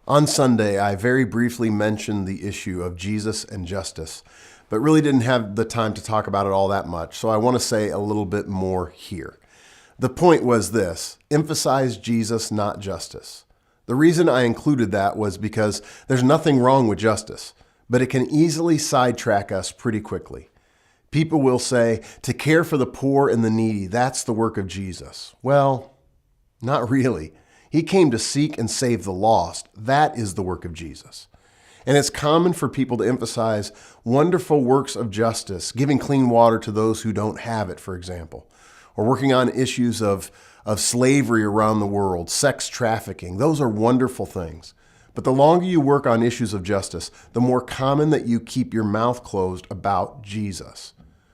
On Sunday, I very briefly mentioned the issue of Jesus and justice, but really didn't have the time to talk about it all that much, so I want to say a little bit more here. The point was this: emphasize Jesus, not justice. The reason I included that was because there's nothing wrong with justice, but it can easily sidetrack us pretty quickly. People will say, to care for the poor and the needy, that's the work of Jesus. Well, not really. He came to seek and save the lost. That is the work of Jesus. And it's common for people to emphasize wonderful works of justice, giving clean water to those who don't have it, for example, or working on issues of slavery around the world, sex trafficking. Those are wonderful things. But the longer you work on issues of justice, the more common that you keep your mouth closed about Jesus.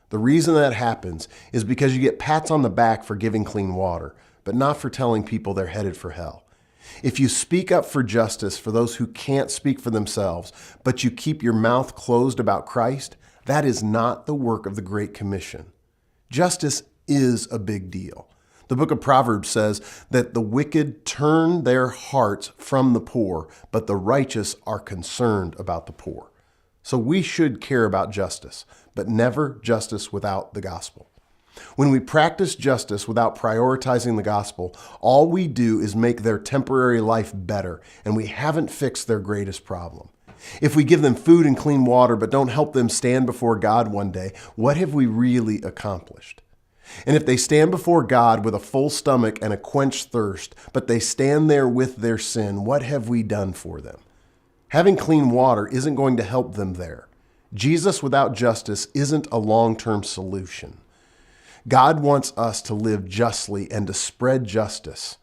The reason that happens is because you get pats on the back for giving clean water, but not for telling people they're headed for hell. If you speak up for justice for those who can't speak for themselves, but you keep your mouth closed about Christ, that is not the work of the Great Commission. Justice is a big deal. The book of Proverbs says that the wicked turn their hearts from the poor, but the righteous are concerned about the poor. So we should care about justice, but never justice without the gospel. When we practice justice without prioritizing the gospel, all we do is make their temporary life better, and we haven't fixed their greatest problem. If we give them food and clean water but don't help them stand before God one day, what have we really accomplished? And if they stand before God with a full stomach and a quenched thirst, but they stand there with their sin, what have we done for them? Having clean water isn't going to help them there. Jesus without justice isn't a long-term solution. God wants us to live justly and to spread justice.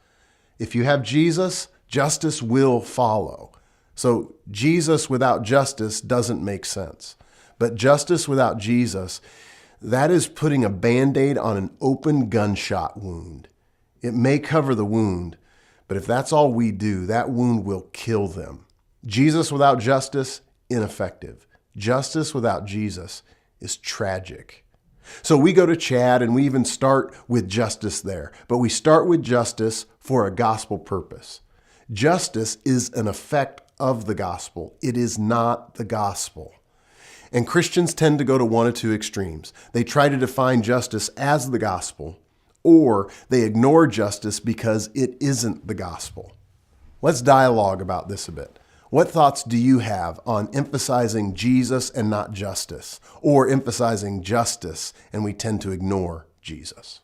If you have Jesus, justice will follow. So Jesus without justice doesn't make sense. But justice without Jesus, that is putting a Band-Aid on an open gunshot wound. It may cover the wound, but if that's all we do, that wound will kill them. Jesus without justice, ineffective. Justice without Jesus is tragic. So we go to Chad and we even start with justice there, but we start with justice for a gospel purpose. Justice is an effect of the gospel. It is not the gospel. And Christians tend to go to one of two extremes. They try to define justice as the gospel, or they ignore justice because it isn't the gospel. Let's dialogue about this a bit. What thoughts do you have on emphasizing Jesus and not justice, or emphasizing justice and we tend to ignore Jesus?